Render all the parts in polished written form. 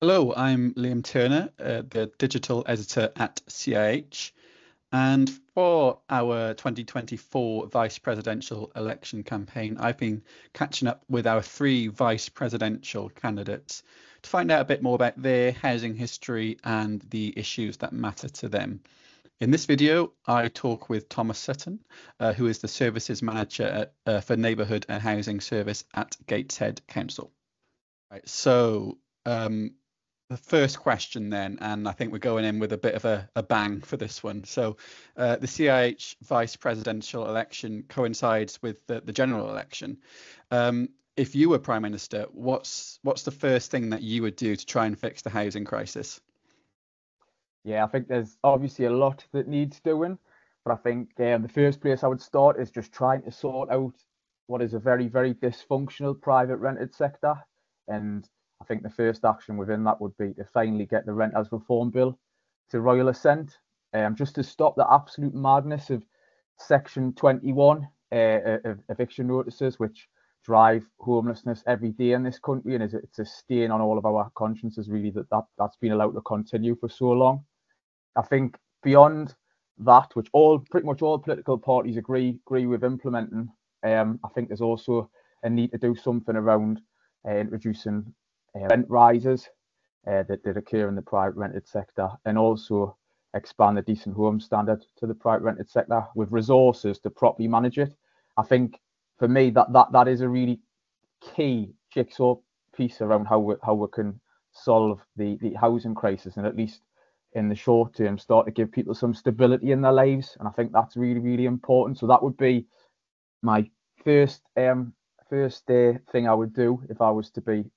Hello, I'm Liam Turner, the digital editor at CIH. And for our 2024 vice presidential election campaign, I've been catching up with our three vice presidential candidates to find out a bit more about their housing history and the issues that matter to them. In this video, I talk with Thomas Sutton, who is the services manager for neighbourhood and housing service at Gateshead Council. Right, so the first question then, and I think we're going in with a bit of a bang for this one. So the CIH vice presidential election coincides with the general election. If you were Prime Minister, what's the first thing that you would do to try and fix the housing crisis? Yeah, I think there's obviously a lot that needs doing, but I think the first place I would start is just trying to sort out what is a very, very dysfunctional private rented sector. And I think the first action within that would be to finally get the Renters Reform Bill to royal assent, just to stop the absolute madness of Section 21 of eviction notices, which drive homelessness every day in this country, and it's a stain on all of our consciences, really, that's been allowed to continue for so long. I think beyond that, which pretty much all political parties agree with implementing, I think there's also a need to do something around introducing rent rises that occur in the private rented sector, and also expand the decent home standard to the private rented sector with resources to properly manage it. I think for me that is a really key jigsaw piece around how we can solve the housing crisis, and at least in the short term start to give people some stability in their lives. And I think that's really, really important. So that would be my first thing I would do if I was to be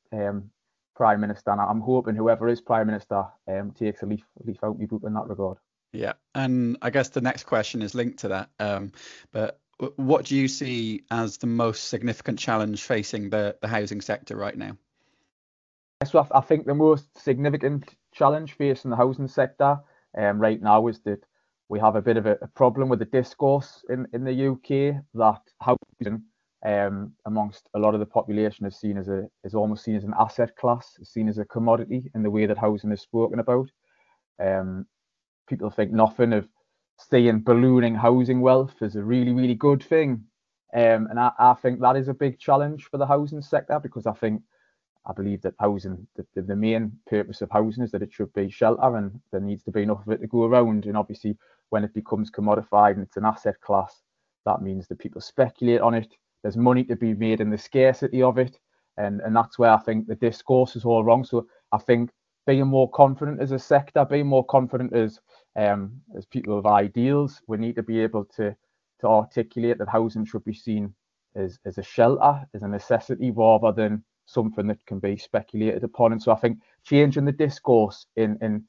Prime Minister. And I'm hoping whoever is Prime Minister takes a leaf out my book in that regard. Yeah, and I guess the next question is linked to that. But what do you see as the most significant challenge facing the housing sector right now? So I think the most significant challenge facing the housing sector right now is that we have a bit of a problem with the discourse in the UK that housing amongst a lot of the population is almost seen as an asset class, seen as a commodity in the way that housing is spoken about. People think nothing of seeing ballooning housing wealth as a really, really good thing. And I think that is a big challenge for the housing sector, because I believe that housing, the main purpose of housing is that it should be shelter, and there needs to be enough of it to go around. And obviously, when it becomes commodified and it's an asset class, that means that people speculate on it. There's money to be made in the scarcity of it. And that's where I think the discourse is all wrong. So I think being more confident as a sector, being more confident as people with ideals, we need to be able to articulate that housing should be seen as a shelter, as a necessity, rather than something that can be speculated upon. And so I think changing the discourse in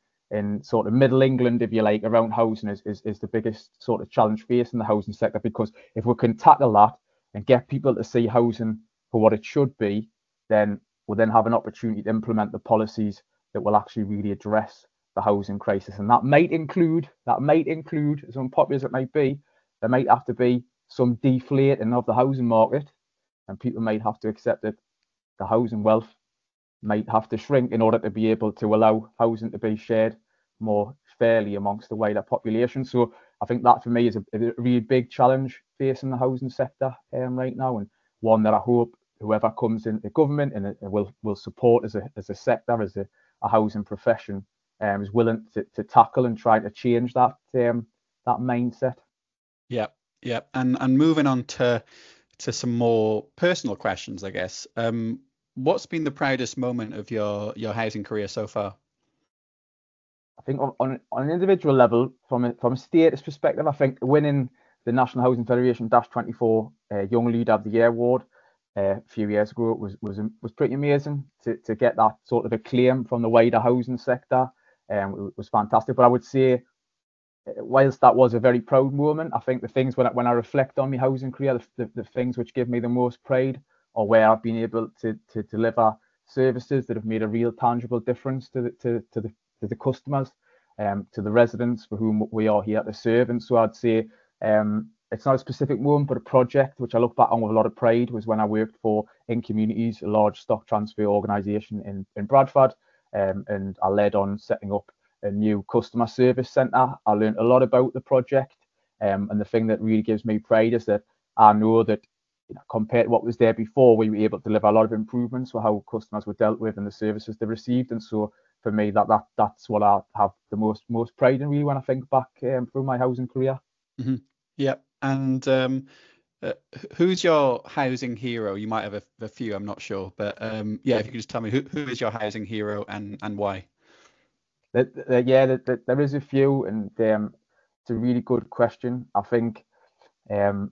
sort of middle England, if you like, around housing is the biggest sort of challenge facing the housing sector, because if we can tackle that and get people to see housing for what it should be, then we'll then have an opportunity to implement the policies that will actually really address the housing crisis. And that might include, as unpopular as it might be, there might have to be some deflating of the housing market, and people might have to accept that the housing wealth might have to shrink in order to be able to allow housing to be shared more fairly amongst the wider population. So I think that for me is a really big challenge facing the housing sector right now, and one that I hope whoever comes into government and will support as a sector, as a housing profession, is willing to tackle and try to change that mindset. Yeah, yeah, and moving on to some more personal questions, I guess. What's been the proudest moment of your housing career so far? I think on an individual level, from a status perspective, I think winning the National Housing Federation -24 Young Leader of the Year award a few years ago was pretty amazing to get that sort of acclaim from the wider housing sector. It was fantastic. But I would say, whilst that was a very proud moment, I think the things when I reflect on my housing career, the things which give me the most pride are where I've been able to deliver services that have made a real tangible difference to the customers, to the residents for whom we are here to serve. And so I'd say it's not a specific moment, but a project which I look back on with a lot of pride was when I worked for In Communities, a large stock transfer organisation in Bradford. and I led on setting up a new customer service centre. I learned a lot about the project, and the thing that really gives me pride is that I know that, compared to what was there before, we were able to deliver a lot of improvements for how customers were dealt with and the services they received. And so for me, that's what I have the most pride in, really, when I think back through my housing career. Mm-hmm. Yeah. And who's your housing hero? You might have a few, I'm not sure, but yeah, if you could just tell me who is your housing hero and why? There is a few, and it's a really good question. I think that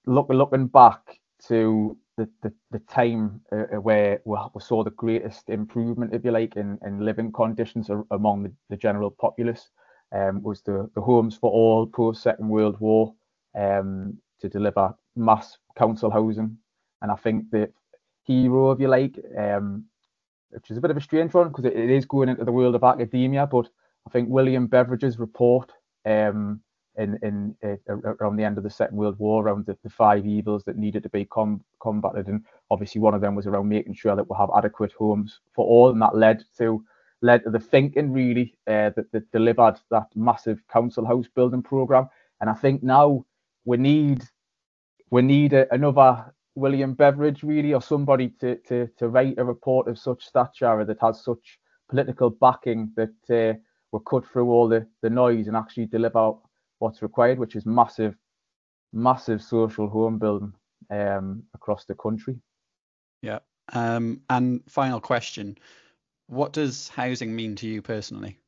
looking back to the time where we saw the greatest improvement, if you like, in living conditions among the general populace, was the Homes for All post Second World War, to deliver mass council housing. And I think the hero, if you like, which is a bit of a strange one because it is going into the world of academia, but I think William Beveridge's report in around the end of the Second World War, around the 5 evils that needed to be combated, and obviously one of them was around making sure that we have adequate homes for all, and that led to the thinking, really, that delivered that massive council house building program. And I think now we need another William Beveridge, really, or somebody to write a report of such stature that has such political backing that will cut through all the noise and actually deliver what's required, which is massive social home building across the country. Yeah. And final question, what does housing mean to you personally?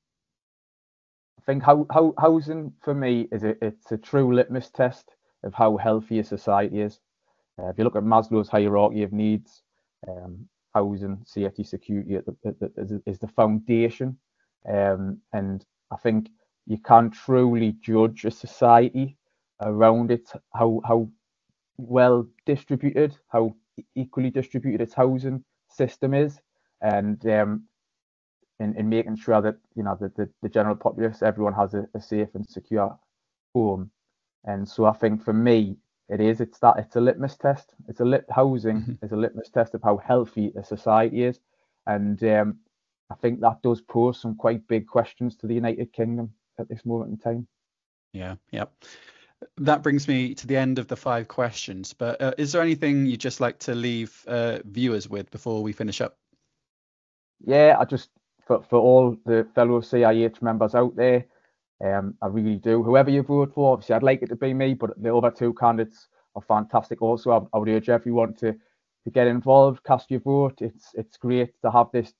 I think how housing for me it's a true litmus test of how healthy a society is. If you look at Maslow's hierarchy of needs, housing, safety, security is the foundation. And I think you can't truly judge a society around it, how well distributed, how equally distributed its housing system is, and in making sure that the general populace, everyone has a safe and secure home. And so I think for me, it's a litmus test. Housing is a litmus test of how healthy a society is, and I think that does pose some quite big questions to the United Kingdom at this moment in time. Yeah, yeah. That brings me to the end of the 5 questions. But is there anything you'd just like to leave viewers with before we finish up? Yeah, I just for all the fellow CIH members out there, I really do. Whoever you vote for, obviously, I'd like it to be me, but the other 2 candidates are fantastic. Also, I would urge everyone to get involved, cast your vote. It's great to have this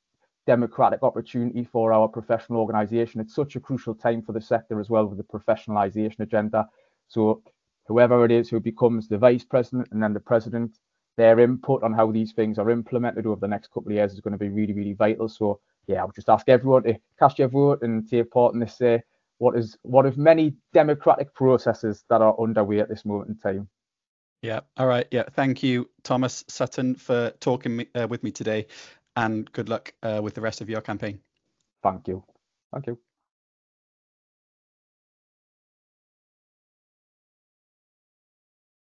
democratic opportunity for our professional organisation. It's such a crucial time for the sector as well, with the professionalisation agenda. So whoever it is who becomes the vice president and then the president, their input on how these things are implemented over the next couple of years is going to be really, really vital. So yeah, I would just ask everyone to cast your vote and take part in this what of many democratic processes that are underway at this moment in time. Yeah. All right. Yeah. Thank you, Thomas Sutton, for talking with me today, and good luck with the rest of your campaign. Thank you. Thank you.